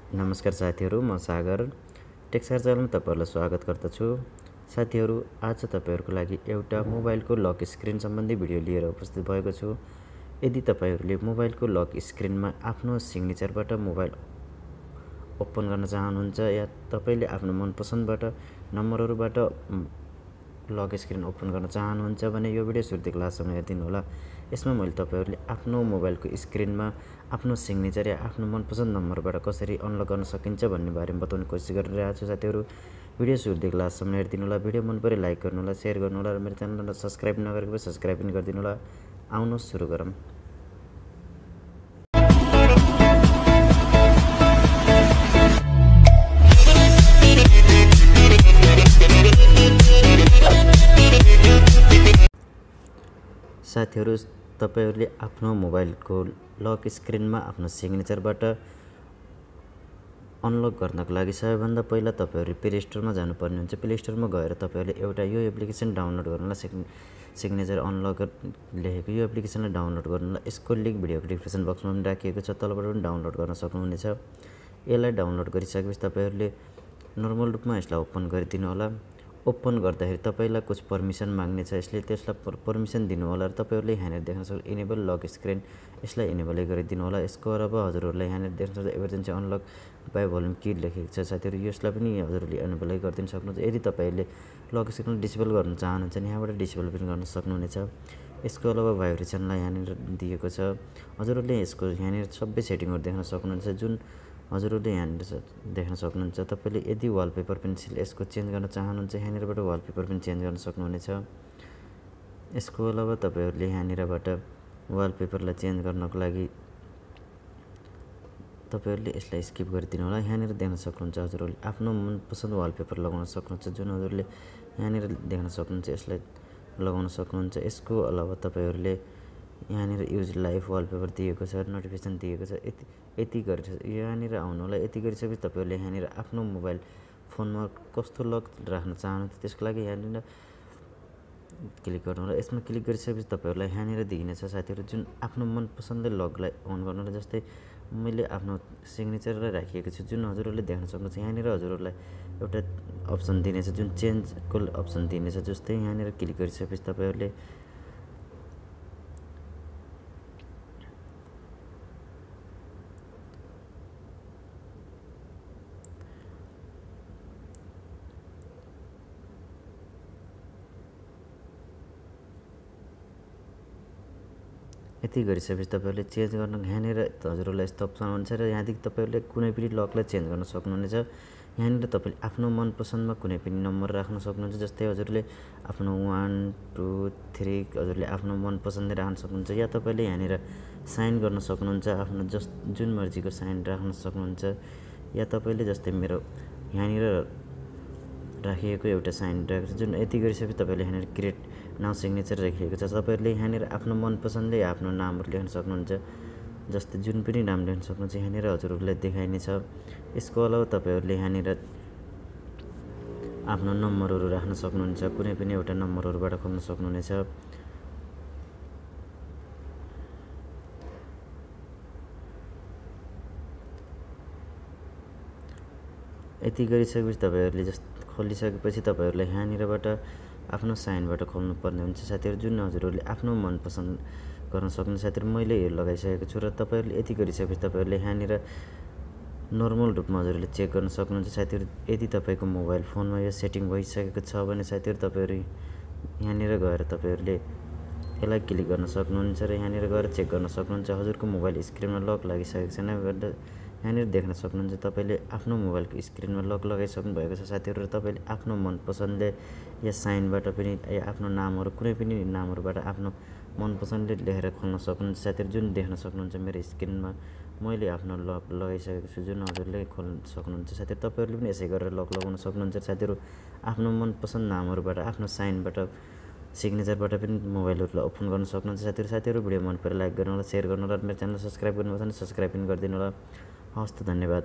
नमस्कार साथीहरू, म सागर टेक्सार च्यानलमा तपाईहरुलाई स्वागत गर्दछु। साथीहरू, आज तपाईहरुको लागि एउटा मोबाइलको लक स्क्रिन सम्बन्धी भिडियो लिएर उपस्थित भएको छु। यदि तपाईहरुले मोबाइलको लक स्क्रिनमा आफ्नो सिग्नेचरबाट मोबाइल ओपन गर्न चाहनुहुन्छ या तपाईले आफ्नो मनपसन्दबाट नम्बरहरुबाट लक स्क्रिन ओपन गर्न चाहनुहुन्छ भने यो भिडियो सुरुदेखि लास्टसम्म हेरिदिनु होला। यसमा मैले तपाईहरुले आफ्नो मोबाइलको स्क्रिनमा आफ्नो सिग्नेचर या आफ्नो मनपसन्द नम्बरबाट कसरी अनलक गर्न सकिन्छ भन्ने बारेमा बताउने कोसिस गरिरहेको छु। साथीहरू, भिडियो सुरुदेखि लास्टसम्म हेरिदिनु होला। भिडियो मन परे लाइक गर्नु होला, शेयर गर्नु होला र मेरो च्यानललाई सब्स्क्राइब नगरेको भए सब्स्क्राइब पनि गरिदिनु होला। आउनुहोस् सुरु गरौँ। साथीहरू, तपाईहरुले आफ्नो मोबाइलको लक स्क्रिनमा आफ्नो सिग्नेचरबाट अनलक गर्नको लागि सबैभन्दा पहिला तपाईहरु प्ले स्टोरमा जानुपर्ने हुन्छ। प्ले स्टोरमा गएर तपाईहरुले एउटा यो एप्लिकेसन डाउनलोड गर्नुला, सिग्नेचर अनलक लेखेको यो एप्लिकेसनलाई डाउनलोड गर्नुला। यसको लिंक भिडियोको डिस्क्रिप्सन बक्समा पनि राखिएको छ, तलबाट पनि डाउनलोड गर्न सक्नुहुनेछ। यसलाई डाउनलोड गरिसकेपछि तपाईहरुले नर्मल रूपमा यसलाई ओपन गरिदिनु होला। ओपन गर्दाखेरि तपाईलाई कुछ परमिसन माग्ने छ, यसले त्यसलाई परमिसन दिनु होला र तपाईहरुले यहाँनिर देख्न सक्नुहुन्छ इनेबल लक स्क्रिन, यसलाई इनेबल गरिदिनु होला। यसको अलावा हजुरहरुलाई यहाँनिर देख्न सक्नुहुन्छ इमर्जेन्सी अनलक बाइ भोल्युम की लेखेको छ। साथीहरु, यसलाई पनि हजुरहरुले इनेबल गरिदिन सक्नुहुन्छ। यदि तपाईले लक स्क्रिन डिसेबल गर्न चाहनुहुन्छ भने यहाँबाट डिसेबल पनि गर्न सक्नुहुनेछ। यसको अलावा भाइब्रेसनलाई यहाँनिर दिएको छ। हजुरहरुले यसको यहाँनिर सबै सेटिङहरु देख्न सक्नुहुन्छ, जुन हजुरहरुले यहाँनिर देख्न सक्नुहुन्छ। तपाईले यदि वालपेपर पेन्सिल यसको चेन्ज गर्न चाहनुहुन्छ यहाँनिरबाट वालपेपर पनि चेन्ज गर्न सक्नुहुनेछ। यसको अलावा तपाईहरुले यहाँनिरबाट वालपेपरलाई चेन्ज गर्नको लागि तपाईहरुले यसलाई स्किप गरिदिनु होला। यहाँनिर देख्न सक्नुहुन्छ हजुरहरुले आफ्नो मनपसन्द वालपेपर लगाउन सक्नुहुन्छ, जुन हजुरले यहाँनिर देख्न सक्नुहुन्छ यसलाई लगाउन सक्नुहुन्छ। यसको अलावा तपाईहरुले यहाँनिर युज लाइफ वालपेपर दिएको छ, नोटिफिकेसन दिएको छ। यति गरेर यहाँनिर आउनु होला। यति गरिसकेपछि तपाईहरुले यहाँनिर आफ्नो मोबाइल फोनमा कस्तो लक राख्न चाहनुहुन्छ त्यसको लागि यहाँनिर क्लिक गर्नु होला। यसमा क्लिक गरिसकेपछि तपाईहरुलाई यहाँनिर दिइनेछ साथीहरु, जुन आफ्नो मनपसन्द लकलाई अन गर्नु होला। जस्तै मैले आफ्नो सिग्नेचरलाई राखिएको छु, जुन हजुरहरुले देख्न सक्नुहुन्छ। यहाँनिर हजुरहरुलाई एउटा अप्सन दिनेछ, जुन चेन्जको अप्सन दिनेछ। जस्तै यहाँनिर क्लिक गरिसकेपछि तपाईहरुले यति गरिसकेपछि तपाईहरुले चेन्ज गर्न यहाँनिर हजुरहरुलाई यस्तो अप्सन हुन्छ र यहाँदेखि तपाईहरुले कुनै पनि लकलाई चेन्ज गर्न सक्नुहुनेछ। यहाँनिर तपाईले आफ्नो मनपसन्दमा कुनै पनि नम्बर राख्न सक्नुहुन्छ। जस्तै हजुरले आफ्नो 1 2 3 हजुरले आफ्नो मनपसन्दले राख्न सक्नुहुन्छ, या तपाईले यहाँनिर साइन गर्न सक्नुहुन्छ, आफ्नो जुन मर्जीको साइन राख्न सक्नुहुन्छ। या तपाईले जस्तै मेरो यहाँनिर राखिएको एउटा साइन राखेको छ, जुन यति गरिसकेपछि तपाईले यहाँनिर क्रिएट नाउ सिग्नेचर राखिएको छ। तपाईहरुले यहाँनिर आफ्नो मनपसन्दले आफ्नो नामहरु लेख्न सक्नुहुन्छ, जस्तै जुन पनि नाम लेख्न सक्नुहुन्छ। यहाँनिर हजुरहरुलाई देखाइनेछ। यसको अलावा तपाईहरुले यहाँनिर आफ्नो नम्बरहरु राख्न सक्नुहुन्छ, कुनै पनि एउटा नम्बरहरुबाट खोल्न सक्नुहुनेछ। यति गरिसकेपछि तपाईहरुले खोलिसकेपछि तपाईहरुलाई यहाँनिरबाट आफ्नो साइनबाट खोल्नु पर्ने हुन्छ साथीहरु, जुन हजुरहरुले आफ्नो मनपसन्द गर्न सक्नुहुन्छ। साथीहरु, मैले यो लगाइसकेको छु र तपाईहरुले यति गरिसकेपछि तपाईहरुले यहाँनिर नर्मल रूपमा हजुरले चेक गर्न सक्नुहुन्छ। साथीहरु, यदि तपाईको मोबाइल फोनमा यो सेटिङ भइसकेको छ भने साथीहरु तपाईहरु यहाँनिर गएर तपाईहरुले यसलाई क्लिक गर्न सक्नुहुन्छ र यहाँनिर गएर चेक गर्न सक्नुहुन्छ हजुरको मोबाइल स्क्रिनमा लक लागिसकेको छैन भनेर यहाँनिर देख्न सक्नुहुन्छ। तपाईले आफ्नो मोबाइलको स्क्रिनमा लक लगाइसक्नु भएको छ साथीहरु, र तपाईले आफ्नो मनपसन्दले या साइनबाट पनि या आफ्नो नामहरु कुनै पनि नामहरुबाट आफ्नो मनपसन्दले लेखेर खोल्न सक्नुहुन्छ। साथीहरु, जुन देख्न सक्नुहुन्छ मेरो स्क्रिनमा मैले आफ्नो लक लगाइसकेको छु, जुन हजुरले खोल्न सक्नुहुन्छ। साथीहरु, तपाईहरुले पनि यसै गरेर लक लगाउन सक्नुहुन्छ। साथीहरु, आफ्नो मनपसन्द नामहरुबाट आफ्नो साइनबाट सिग्नेचरबाट पनि मोबाइलहरुलाई ओपन गर्न सक्नुहुन्छ। साथीहरु, भिडियो मन परे लाइक गर्नु होला, शेयर गर्नु होला, मेरो च्यानल सब्स्क्राइब गर्नु होला भने सब्स्क्राइब पनि गरिदिनु होला। हवस् त, धन्यवाद।